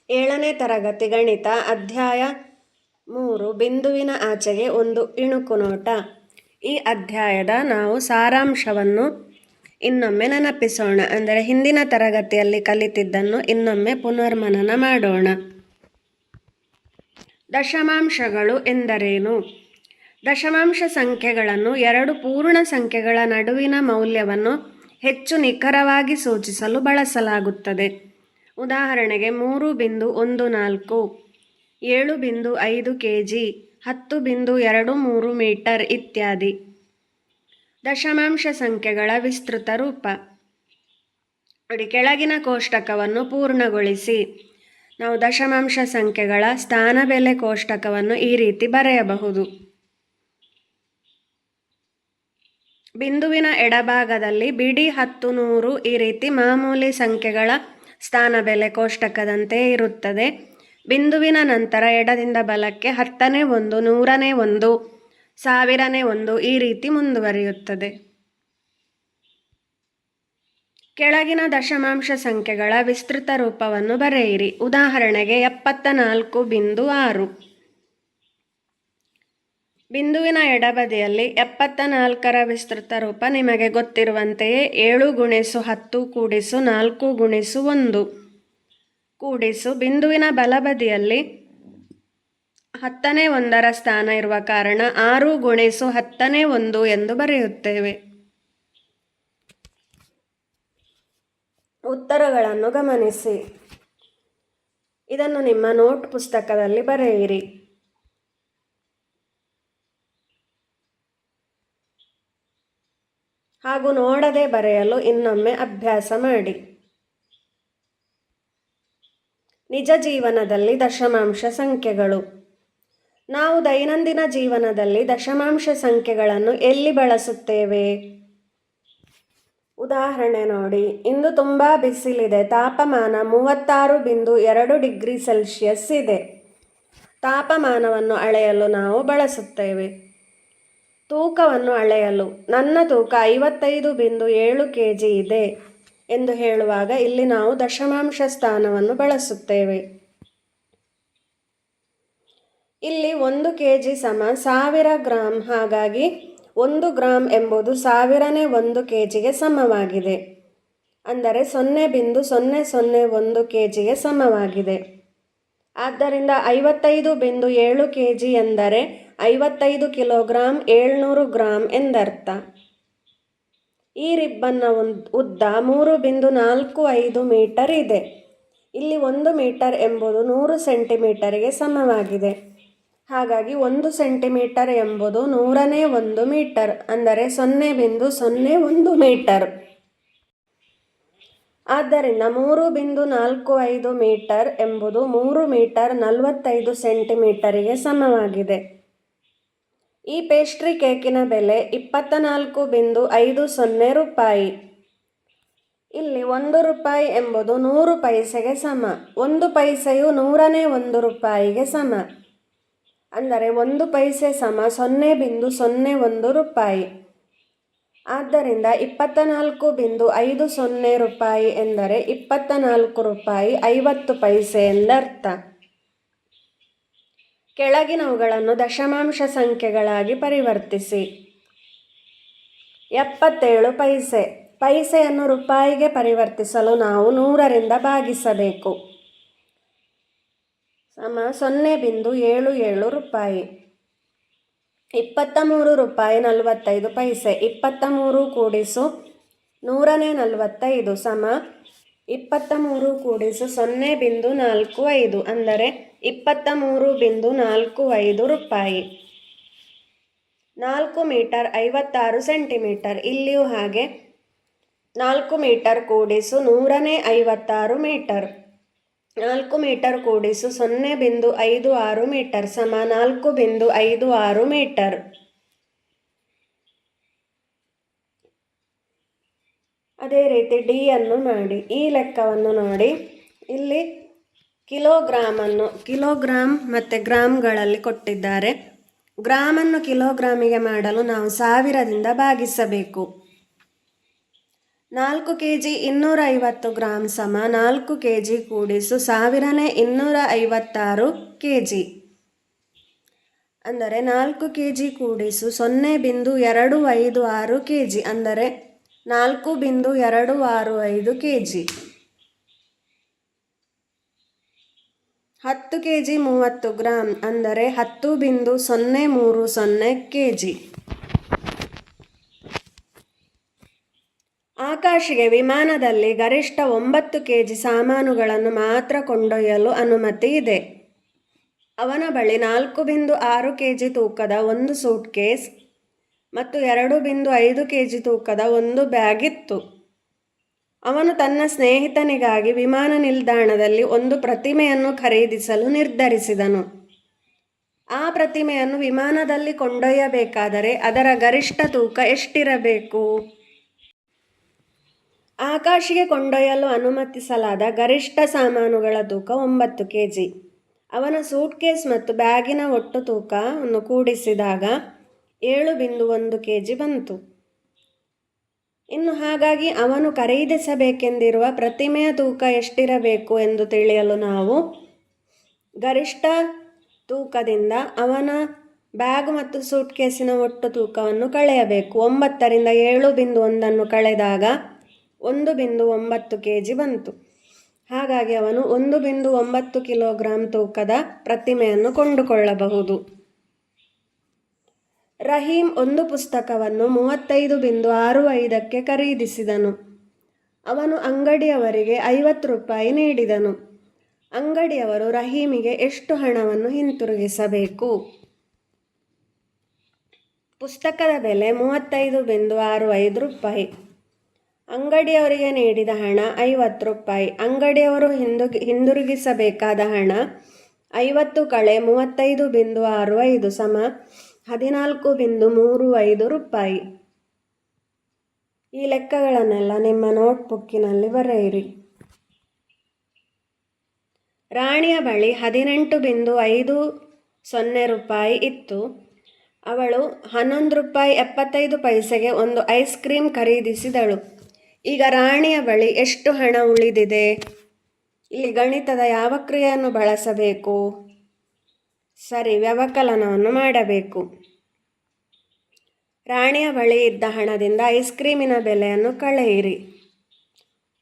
7ನೇ ತರಗತಿ ಗಣಿತ ಅಧ್ಯಾಯ 3 ಬಿಂದುವಿನ ಆಚೆಗೆ ಒಂದು ಇಣುಕು ನೋಟ. ಈ ಅಧ್ಯಾಯದ ನಾವು ಸಾರಾಂಶವನ್ನು ಇನ್ನೊಮ್ಮೆ ನೆನಪಿಸೋಣ. ಅಂದರೆ ಹಿಂದಿನ ತರಗತಿಯಲ್ಲಿ ಕಲಿತಿದ್ದನ್ನು ಇನ್ನೊಮ್ಮೆ ಪುನರ್ಮನನ ಮಾಡೋಣ. ದಶಮಾಂಶಗಳು ಎಂದರೇನು? ದಶಮಾಂಶ ಸಂಖ್ಯೆಗಳನ್ನು ಎರಡು ಪೂರ್ಣ ಸಂಖ್ಯೆಗಳ ನಡುವಿನ ಮೌಲ್ಯವನ್ನು ಹೆಚ್ಚು ನಿಖರವಾಗಿ ಸೂಚಿಸಲು ಬಳಸಲಾಗುತ್ತದೆ. ಉದಾಹರಣೆಗೆ 3.14, 7.5 kg, 10.23 ಮೀಟರ್ ಇತ್ಯಾದಿ. ದಶಮಾಂಶ ಸಂಖ್ಯೆಗಳ ವಿಸ್ತೃತ ರೂಪ. ಕೆಳಗಿನ ಕೋಷ್ಟಕವನ್ನು ಪೂರ್ಣಗೊಳಿಸಿ. ನಾವು ದಶಮಾಂಶ ಸಂಖ್ಯೆಗಳ ಸ್ಥಾನಬೆಲೆ ಕೋಷ್ಟಕವನ್ನು ಈ ರೀತಿ ಬರೆಯಬಹುದು. ಬಿಂದುವಿನ ಎಡಭಾಗದಲ್ಲಿ ಬಿಡಿ 10, 100 ಈ ರೀತಿ ಮಾಮೂಲಿ ಸಂಖ್ಯೆಗಳ ಸ್ಥಾನಬೆಲೆ ಕೋಷ್ಟಕದಂತೆ ಇರುತ್ತದೆ. ಬಿಂದುವಿನ ನಂತರ ಎಡದಿಂದ ಬಲಕ್ಕೆ 10ನೇ 1, 100ನೇ 1, 1000ನೇ 1 ಈ ರೀತಿ ಮುಂದುವರಿಯುತ್ತದೆ. ಕೆಳಗಿನ ದಶಮಾಂಶ ಸಂಖ್ಯೆಗಳ ವಿಸ್ತೃತ ರೂಪವನ್ನು ಬರೆಯಿರಿ. ಉದಾಹರಣೆಗೆ 74.6. ಬಿಂದುವಿನ ಎಡಬದಿಯಲ್ಲಿ 74ರ ವಿಸ್ತೃತ ರೂಪ ನಿಮಗೆ ಗೊತ್ತಿರುವಂತೆಯೇ 7x10 × 4x1 ಕೂಡಿಸು ಬಿಂದುವಿನ ಬಲಬದಿಯಲ್ಲಿ 10ನೇ 1ರ ಸ್ಥಾನ ಇರುವ ಕಾರಣ 6x10ನೇ 1 ಎಂದು ಬರೆಯುತ್ತೇವೆ. ಉತ್ತರಗಳನ್ನು ಗಮನಿಸಿ. ಇದನ್ನು ನಿಮ್ಮ ನೋಟ್ ಪುಸ್ತಕದಲ್ಲಿ ಬರೆಯಿರಿ. ಹಾಗೂ ನೋಡದೆ ಬರೆಯಲು ಇನ್ನೊಮ್ಮೆ ಅಭ್ಯಾಸ ಮಾಡಿ. ನಿಜ ಜೀವನದಲ್ಲಿ ದಶಮಾಂಶ ಸಂಖ್ಯೆಗಳು. ನಾವು ದೈನಂದಿನ ಜೀವನದಲ್ಲಿ ದಶಮಾಂಶ ಸಂಖ್ಯೆಗಳನ್ನು ಎಲ್ಲಿ ಬಳಸುತ್ತೇವೆ? ಉದಾಹರಣೆ ನೋಡಿ. ಇಂದು ತುಂಬ ಬಿಸಿಲಿದೆ. ತಾಪಮಾನ 36.2 ಡಿಗ್ರಿ ಸೆಲ್ಸಿಯಸ್ ಇದೆ. ತಾಪಮಾನವನ್ನು ಅಳೆಯಲು ನಾವು ಬಳಸುತ್ತೇವೆ. ತೂಕವನ್ನು ಅಳೆಯಲು ನನ್ನ ತೂಕ 55.7 kg ಇದೆ ಎಂದು ಹೇಳುವಾಗ ಇಲ್ಲಿ ನಾವು ದಶಮಾಂಶ ಸ್ಥಾನವನ್ನು ಬಳಸುತ್ತೇವೆ. ಇಲ್ಲಿ 1 kg ಸಮ 1000 ಗ್ರಾಂ. ಹಾಗಾಗಿ 1 ಗ್ರಾಂ ಎಂಬುದು 1000ನೇ 1 kgಗೆ ಸಮವಾಗಿದೆ. ಅಂದರೆ 0.001 kgಗೆ ಸಮವಾಗಿದೆ. ಆದ್ದರಿಂದ 55.7 kg ಎಂದರೆ 55 ಕಿಲೋಗ್ರಾಂ 700 ಗ್ರಾಂ ಎಂದರ್ಥ. ಈ ರಿಬ್ಬನ್ನ ಉದ್ದ 3.45 ಮೀಟರ್ ಇದೆ. ಇಲ್ಲಿ 1 ಮೀಟರ್ ಎಂಬುದು 100 ಸೆಂಟಿಮೀಟರ್ಗೆ ಸಮವಾಗಿದೆ. ಹಾಗಾಗಿ 1 ಸೆಂಟಿಮೀಟರ್ ಎಂಬುದು 100ನೇ 1 ಮೀಟರ್ ಅಂದರೆ 0.01 ಮೀಟರ್. ಆದ್ದರಿಂದ 3.45 ಮೀಟರ್ ಎಂಬುದು 3 ಮೀಟರ್ 45 ಸೆಂಟಿಮೀಟರಿಗೆ ಸಮವಾಗಿದೆ. ಈ ಪೇಸ್ಟ್ರಿ ಕೇಕಿನ ಬೆಲೆ 24.50 ರೂಪಾಯಿ. ಇಲ್ಲಿ 1 ರೂಪಾಯಿ ಎಂಬುದು 100 ಪೈಸೆಗೆ ಸಮ. 1 ಪೈಸೆಯು 100ನೇ 1 ರೂಪಾಯಿಗೆ ಸಮ. ಅಂದರೆ 1 ಪೈಸೆ ಸಮ 0.01 ರೂಪಾಯಿ. ಆದ್ದರಿಂದ 24.50 ರೂಪಾಯಿ ಎಂದರೆ 24 ರೂಪಾಯಿ 50 ಪೈಸೆ ಎಂದರ್ಥ. ಕೆಳಗಿನವುಗಳನ್ನು ದಶಮಾಂಶ ಸಂಖ್ಯೆಗಳಾಗಿ ಪರಿವರ್ತಿಸಿ. 77 ಪೈಸೆ. ಪೈಸೆಯನ್ನು ರೂಪಾಯಿಗೆ ಪರಿವರ್ತಿಸಲು ನಾವು 100ರಿಂದ ಭಾಗಿಸಬೇಕು. ಸಮ 0.77 ರೂಪಾಯಿ. 23 ರೂಪಾಯಿ 45 ಪೈಸೆ. 23 ಕೂಡಿಸು 100ನೇ 45 ಸಮ 23 ಕೂಡಿಸು 0.45 ಅಂದರೆ 23.45 ರೂಪಾಯಿ. 4 ಮೀಟರ್ 56 ಸೆಂಟಿಮೀಟರ್. ಇಲ್ಲಿಯೂ ಹಾಗೆ 4 ಮೀಟರ್ ಕೂಡಿಸು 100ನೇ 56 ಮೀಟರ್. 4 ಮೀಟರ್ ಕೂಡಿಸು 0.56 ಮೀಟರ್ ಸಮ 4.56 ಮೀಟರ್. ಅದೇ ರೀತಿ ಡಿ ಅನ್ನು ಮಾಡಿ. ಈ ಲೆಕ್ಕವನ್ನು ನೋಡಿ. ಇಲ್ಲಿ ಕಿಲೋಗ್ರಾಂ ಮತ್ತು ಗ್ರಾಮ್ಗಳಲ್ಲಿ ಕೊಟ್ಟಿದ್ದಾರೆ. ಗ್ರಾಮನ್ನು ಕಿಲೋಗ್ರಾಮಿಗೆ ಮಾಡಲು ನಾವು 1000ದಿಂದ ಭಾಗಿಸಬೇಕು. 4 kg 250 ಗ್ರಾಂ ಸಮ 4 kg ಕೂಡಿಸು 1256 kg. ಅಂದರೆ 4 kg ಕೂಡಿಸು 0.256 kg ಅಂದರೆ 4.265 kg. 10 kg 30 ಗ್ರಾಂ ಅಂದರೆ 10.030 kg. ಆಕಾಶ್ಗೆ ವಿಮಾನದಲ್ಲಿ ಗರಿಷ್ಠ 9 kg ಸಾಮಾನುಗಳನ್ನು ಮಾತ್ರ ಕೊಂಡೊಯ್ಯಲು ಅನುಮತಿ ಇದೆ. ಅವನ ಬಳಿ 4.6 kg ತೂಕದ ಒಂದು ಸೂಟ್ ಕೇಸ್ ಮತ್ತು 2.5 kg ತೂಕದ ಒಂದು ಬ್ಯಾಗ್ ಇತ್ತು. ಅವನು ತನ್ನ ಸ್ನೇಹಿತನಿಗಾಗಿ ವಿಮಾನ ನಿಲ್ದಾಣದಲ್ಲಿ ಒಂದು ಪ್ರತಿಮೆಯನ್ನು ಖರೀದಿಸಲು ನಿರ್ಧರಿಸಿದನು. ಆ ಪ್ರತಿಮೆಯನ್ನು ವಿಮಾನದಲ್ಲಿ ಕೊಂಡೊಯ್ಯಬೇಕಾದರೆ ಅದರ ಗರಿಷ್ಠ ತೂಕ ಎಷ್ಟಿರಬೇಕು? ಆಕಾಶ್ಗೆ ಕೊಂಡೊಯ್ಯಲು ಅನುಮತಿಸಲಾದ ಗರಿಷ್ಠ ಸಾಮಾನುಗಳ ತೂಕ 9 kg. ಅವನ ಸೂಟ್ ಕೇಸ್ ಮತ್ತು ಬ್ಯಾಗಿನ ಒಟ್ಟು ತೂಕವನ್ನು ಕೂಡಿಸಿದಾಗ 7.1 kg ಬಂತು. ಇನ್ನು ಹಾಗಾಗಿ ಅವನು ಖರೀದಿಸಬೇಕೆಂದಿರುವ ಪ್ರತಿಮೆಯ ತೂಕ ಎಷ್ಟಿರಬೇಕು ಎಂದು ತಿಳಿಯಲು ನಾವು ಗರಿಷ್ಠ ತೂಕದಿಂದ ಅವನ ಬ್ಯಾಗ್ ಮತ್ತು ಸೂಟ್ ಕೇಸಿನ ಒಟ್ಟು ತೂಕವನ್ನು ಕಳೆಯಬೇಕು. 9ರಿಂದ 7.1 ಕಳೆದಾಗ 1.9 kg ಬಂತು. ಹಾಗಾಗಿ ಅವನು 1.9 ಕಿಲೋಗ್ರಾಂ ತೂಕದ ಪ್ರತಿಮೆಯನ್ನು ಕೊಂಡುಕೊಳ್ಳಬಹುದು. ರಹೀಂ ಒಂದು ಪುಸ್ತಕವನ್ನು 35.65ಕ್ಕೆ ಖರೀದಿಸಿದನು. ಅವನು ಅಂಗಡಿಯವರಿಗೆ 50 ರೂಪಾಯಿ ನೀಡಿದನು. ಅಂಗಡಿಯವರು ರಹೀಮಿಗೆ ಎಷ್ಟು ಹಣವನ್ನು ಹಿಂತಿರುಗಿಸಬೇಕು? ಪುಸ್ತಕದ ಬೆಲೆ 35.65 ರೂಪಾಯಿ. ಅಂಗಡಿಯವರಿಗೆ ನೀಡಿದ ಹಣ 50 ರೂಪಾಯಿ. ಅಂಗಡಿಯವರು ಹಿಂದಿರುಗಿಸಬೇಕಾದ ಹಣ 50 ಕಳೆ 35.65 ಸಮ 14.35 ರೂಪಾಯಿ. ಈ ಲೆಕ್ಕಗಳನ್ನೆಲ್ಲ ನಿಮ್ಮ ನೋಟ್ಬುಕ್ಕಿನಲ್ಲಿ ಬರೆಯಿರಿ. ರಾಣಿಯ ಬಳಿ 18.50 ರೂಪಾಯಿ ಇತ್ತು. ಅವಳು 11 ರೂಪಾಯಿ 75 ಪೈಸೆಗೆ ಒಂದು ಐಸ್ ಕ್ರೀಮ್ ಖರೀದಿಸಿದಳು. ಈಗ ರಾಣಿಯ ಬಳಿ ಎಷ್ಟು ಹಣ ಉಳಿದಿದೆ? ಇಲ್ಲಿ ಗಣಿತದ ಯಾವ ಕ್ರಿಯೆಯನ್ನು ಬಳಸಬೇಕು? ಸರಿ, ವ್ಯವಕಲನವನ್ನು ಮಾಡಬೇಕು. ರಾಣಿಯ ಬಳಿ ಇದ್ದ ಹಣದಿಂದ ಐಸ್ ಕ್ರೀಮಿನ ಬೆಲೆಯನ್ನು ಕಳೆಯಿರಿ.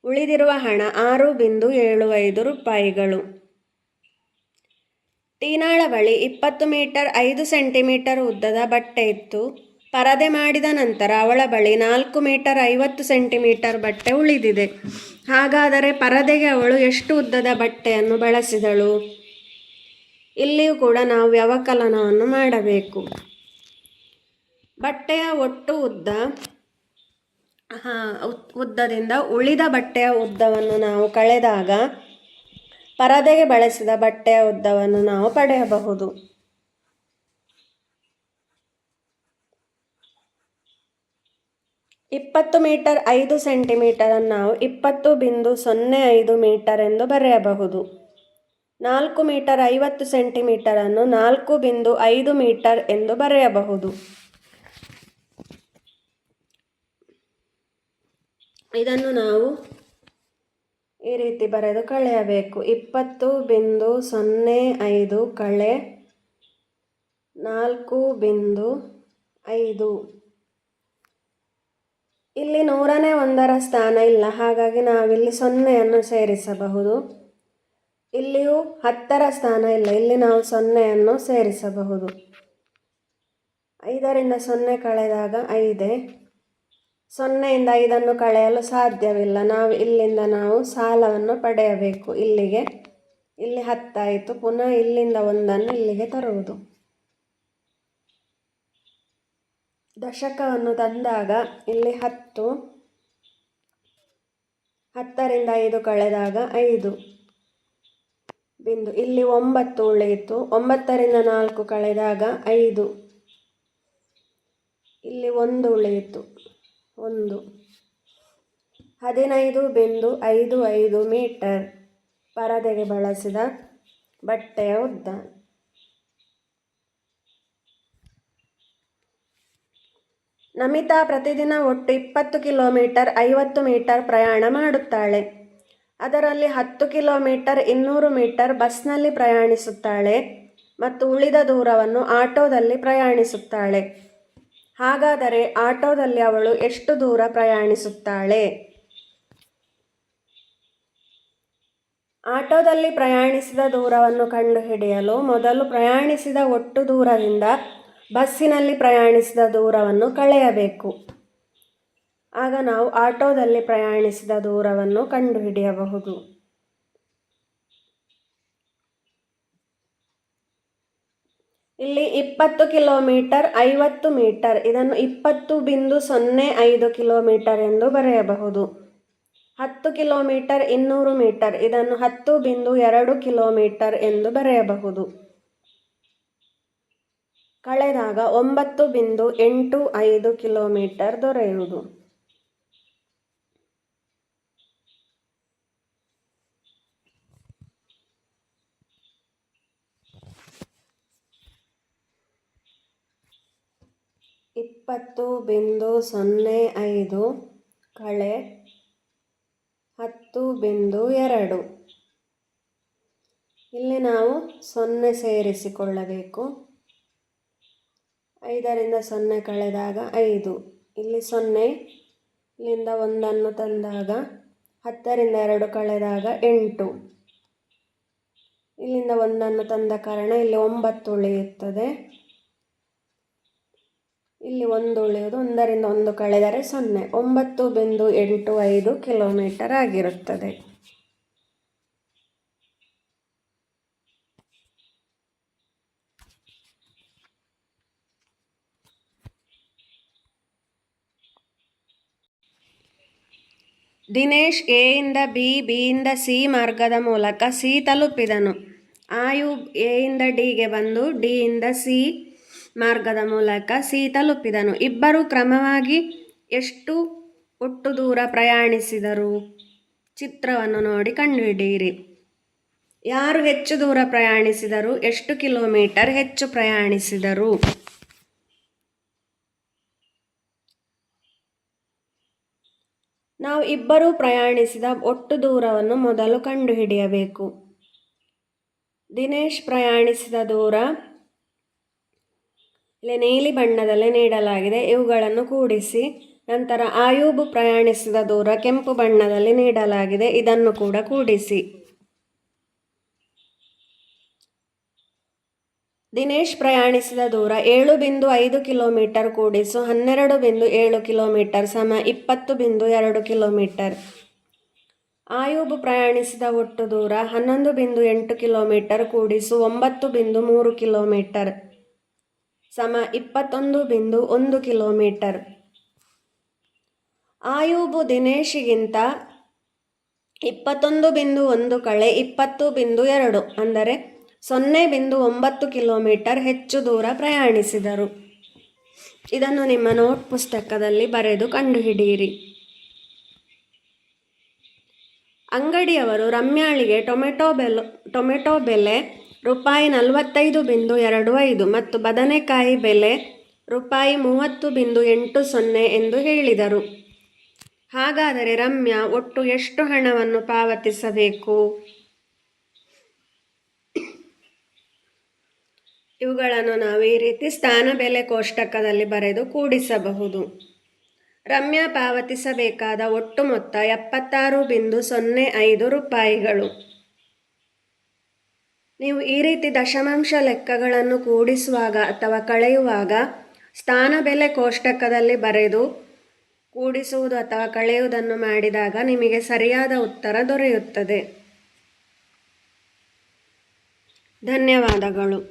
ಉಳಿದಿರುವ ಹಣ 6.75 ರೂಪಾಯಿಗಳು. ಟೀನಾಳ ಬಳಿ 20 ಮೀಟರ್ 5 ಸೆಂಟಿಮೀಟರ್ ಉದ್ದದ ಬಟ್ಟೆ ಇತ್ತು. ಪರದೆ ಮಾಡಿದ ನಂತರ ಅವಳ ಬಳಿ 4 ಮೀಟರ್ 50 ಸೆಂಟಿಮೀಟರ್ ಬಟ್ಟೆ ಉಳಿದಿದೆ. ಹಾಗಾದರೆ ಪರದೆಗೆ ಅವಳು ಎಷ್ಟು ಉದ್ದದ ಬಟ್ಟೆಯನ್ನು ಬಳಸಿದಳು? ಇಲ್ಲಿಯೂ ಕೂಡ ನಾವು ವ್ಯವಕಲನವನ್ನು ಮಾಡಬೇಕು. ಬಟ್ಟೆಯ ಒಟ್ಟು ಉದ್ದದಿಂದ ಉಳಿದ ಬಟ್ಟೆಯ ಉದ್ದವನ್ನು ನಾವು ಕಳೆದಾಗ ಪರದೆಗೆ ಬಳಸಿದ ಬಟ್ಟೆಯ ಉದ್ದವನ್ನು ನಾವು ಪಡೆಯಬಹುದು. ಇಪ್ಪತ್ತು ಮೀಟರ್ 5 ಸೆಂಟಿಮೀಟರನ್ನು ನಾವು 20.05 ಮೀಟರ್ ಎಂದು ಬರೆಯಬಹುದು. 4 ಮೀಟರ್ 50 ಸೆಂಟಿಮೀಟರನ್ನು 4.5 ಮೀಟರ್ ಎಂದು ಬರೆಯಬಹುದು. ಇದನ್ನು ನಾವು ಈ ರೀತಿ ಬರೆದು ಕಳೆಯಬೇಕು. 20.05 ಕಳೆ 4.5. ಇಲ್ಲಿ 100ನೇ ಒಂದರ ಸ್ಥಾನ ಇಲ್ಲ, ಹಾಗಾಗಿ ನಾವಿಲ್ಲಿ 0ಯನ್ನು ಸೇರಿಸಬಹುದು. ಇಲ್ಲಿಯೂ 10ರ ಸ್ಥಾನ ಇಲ್ಲ, ಇಲ್ಲಿ ನಾವು 0ಯನ್ನು ಸೇರಿಸಬಹುದು. 5ರಿಂದ 0 ಕಳೆದಾಗ 5. 0ಯಿಂದ 5ನ್ನು ಕಳೆಯಲು ಸಾಧ್ಯವಿಲ್ಲ. ಇಲ್ಲಿಂದ ನಾವು ಸಾಲವನ್ನು ಪಡೆಯಬೇಕು. ಇಲ್ಲಿ 10 ಆಯಿತು. ಪುನಃ ಇಲ್ಲಿಂದ 1ನ್ನು ಇಲ್ಲಿಗೆ ತರುವುದು. ದಶಕವನ್ನು ತಂದಾಗ ಇಲ್ಲಿ 10. 10ರಿಂದ 5 ಕಳೆದಾಗ 5 ಬಿಂದು. ಇಲ್ಲಿ 9 ಉಳಿಯಿತು. 9ರಿಂದ 4 ಕಳೆದಾಗ 5. ಇಲ್ಲಿ 1 ಉಳಿಯಿತು. 1. 15.55 ಮೀಟರ್ ಪರದೆಗೆ ಬಳಸಿದ ಬಟ್ಟೆಯ ಉದ್ದ. ನಮಿತಾ ಪ್ರತಿದಿನ ಒಟ್ಟು 20 ಕಿಲೋಮೀಟರ್ 50 ಮೀಟರ್ ಪ್ರಯಾಣ ಮಾಡುತ್ತಾಳೆ. ಅದರಲ್ಲಿ 10 ಕಿಲೋಮೀಟರ್ 200 ಮೀಟರ್ ಬಸ್ನಲ್ಲಿ ಪ್ರಯಾಣಿಸುತ್ತಾಳೆ ಮತ್ತು ಉಳಿದ ದೂರವನ್ನು ಆಟೋದಲ್ಲಿ ಪ್ರಯಾಣಿಸುತ್ತಾಳೆ. ಹಾಗಾದರೆ ಆಟೋದಲ್ಲಿ ಅವಳು ಎಷ್ಟು ದೂರ ಪ್ರಯಾಣಿಸುತ್ತಾಳೆ? ಆಟೋದಲ್ಲಿ ಪ್ರಯಾಣಿಸಿದ ದೂರವನ್ನು ಕಂಡುಹಿಡಿಯಲು ಮೊದಲು ಪ್ರಯಾಣಿಸಿದ ಒಟ್ಟು ದೂರದಿಂದ ಬಸ್ಸಿನಲ್ಲಿ ಪ್ರಯಾಣಿಸಿದ ದೂರವನ್ನು ಕಳೆಯಬೇಕು. ಆಗ ನಾವು ಆಟೋದಲ್ಲಿ ಪ್ರಯಾಣಿಸಿದ ದೂರವನ್ನು ಕಂಡುಹಿಡಿಯಬಹುದು. ಇಲ್ಲಿ 20 ಕಿಲೋಮೀಟರ್ 50 ಮೀಟರ್ ಇದನ್ನು 20.05 ಕಿಲೋಮೀಟರ್ ಎಂದು ಬರೆಯಬಹುದು. 10 ಕಿಲೋಮೀಟರ್ 200 ಮೀಟರ್ ಇದನ್ನು 10.2 ಕಿಲೋಮೀಟರ್ ಎಂದು ಬರೆಯಬಹುದು. ಕಳೆದಾಗ 9.85 ಕಿಲೋಮೀಟರ್ ದೊರೆಯುವುದು. ಇಪ್ಪತ್ತು ಬಿಂದು 05 ಕಳೆ 10.2. ಇಲ್ಲಿ ನಾವು 0 ಸೇರಿಸಿಕೊಳ್ಳಬೇಕು. 5ರಿಂದ 0 ಕಳೆದಾಗ 5. ಇಲ್ಲಿ 0, ಇಲ್ಲಿಂದ 1 ತಂದಾಗ 10ರಿಂದ 2 ಕಳೆದಾಗ 8. ಇಲ್ಲಿಂದ 1 ತಂದ ಕಾರಣ ಇಲ್ಲಿ 9 ಉಳಿಯುತ್ತದೆ. ಇಲ್ಲಿ 1 ಉಳಿಯುವುದು. 1ರಿಂದ 1 ಕಳೆದರೆ 0. 9.85 ಕಿಲೋಮೀಟರ್ ಆಗಿರುತ್ತದೆ. ದಿನೇಶ್ ಎಯಿಂದ ಬಿ, ಬಿಯಿಂದ ಸಿ ಮಾರ್ಗದ ಮೂಲಕ ಸಿ ತಲುಪಿದನು. ಆಯೂಬ್ ಎಯಿಂದ ಡಿಗೆ ಬಂದು ಡಿಯಿಂದ ಸಿ ಮಾರ್ಗದ ಮೂಲಕ ಸಿ ತಲುಪಿದನು. ಇಬ್ಬರು ಕ್ರಮವಾಗಿ ಎಷ್ಟು ಒಟ್ಟು ದೂರ ಪ್ರಯಾಣಿಸಿದರು? ಚಿತ್ರವನ್ನು ನೋಡಿ ಕಂಡುಹಿಡಿಯಿರಿ. ಯಾರು ಹೆಚ್ಚು ದೂರ ಪ್ರಯಾಣಿಸಿದರು? ಎಷ್ಟು ಕಿಲೋಮೀಟರ್ ಹೆಚ್ಚು ಪ್ರಯಾಣಿಸಿದರು? ನಾವು ಇಬ್ಬರು ಪ್ರಯಾಣಿಸಿದ ಒಟ್ಟು ದೂರವನ್ನು ಮೊದಲು ಕಂಡುಹಿಡಿಯಬೇಕು. ದಿನೇಶ್ ಪ್ರಯಾಣಿಸಿದ ದೂರ ಇಲ್ಲಿ ನೀಲಿ ಬಣ್ಣದಲ್ಲಿ ನೀಡಲಾಗಿದೆ. ಇವುಗಳನ್ನು ಕೂಡಿಸಿ. ನಂತರ ಆಯೂಬ್ ಪ್ರಯಾಣಿಸಿದ ದೂರ ಕೆಂಪು ಬಣ್ಣದಲ್ಲಿ ನೀಡಲಾಗಿದೆ. ಇದನ್ನು ಕೂಡ ಕೂಡಿಸಿ. ದಿನೇಶ್ ಪ್ರಯಾಣಿಸಿದ ದೂರ 7.5 ಕಿಲೋಮೀಟರ್ ಕೂಡಿಸು 12.7 ಕಿಲೋಮೀಟರ್ ಸಮ 20.2 ಕಿಲೋಮೀಟರ್. ಆಯೂಬ್ ಪ್ರಯಾಣಿಸಿದ ಒಟ್ಟು ದೂರ 11.8 ಕಿಲೋಮೀಟರ್ ಕೂಡಿಸು 9.3 ಕಿಲೋಮೀಟರ್ ಸಮ 21.1 ಕಿಲೋಮೀಟರ್. ಆಯೂಬ್ ದಿನೇಶಿಗಿಂತ 21.1 ಕಳೆ 20.2 ಅಂದರೆ 0.9 ಕಿಲೋಮೀಟರ್ ಹೆಚ್ಚು ದೂರ ಪ್ರಯಾಣಿಸಿದರು. ಇದನ್ನು ನಿಮ್ಮ ನೋಟ್ ಪುಸ್ತಕದಲ್ಲಿ ಬರೆದು ಕಂಡುಹಿಡಿಯಿರಿ. ಅಂಗಡಿಯವರು ರಮ್ಯಾಳಿಗೆ ಟೊಮೆಟೊ ಬೆಲೆ ರೂಪಾಯಿ 45.25 ಮತ್ತು ಬದನೆಕಾಯಿ ಬೆಲೆ ರೂಪಾಯಿ 30.80 ಎಂದು ಹೇಳಿದರು. ಹಾಗಾದರೆ ರಮ್ಯಾ ಒಟ್ಟು ಎಷ್ಟು ಹಣವನ್ನು ಪಾವತಿಸಬೇಕು? ಇವುಗಳನ್ನು ನಾವು ಈ ರೀತಿ ಸ್ಥಾನ ಬೆಲೆ ಕೋಷ್ಟಕದಲ್ಲಿ ಬರೆದು ಕೂಡಿಸಬಹುದು. ರಮ್ಯಾ ಪಾವತಿಸಬೇಕಾದ ಒಟ್ಟು ಮೊತ್ತ 76.05 ರೂಪಾಯಿಗಳು. ನೀವು ಈ ರೀತಿ ದಶಮಾಂಶ ಲೆಕ್ಕಗಳನ್ನು ಕೂಡಿಸುವಾಗ ಅಥವಾ ಕಳೆಯುವಾಗ ಸ್ಥಾನ ಬೆಲೆ ಕೋಷ್ಟಕದಲ್ಲಿ ಬರೆದು ಕೂಡಿಸುವುದು ಅಥವಾ ಕಳೆಯುವುದನ್ನು ಮಾಡಿದಾಗ ನಿಮಗೆ ಸರಿಯಾದ ಉತ್ತರ ದೊರೆಯುತ್ತದೆ. ಧನ್ಯವಾದಗಳು.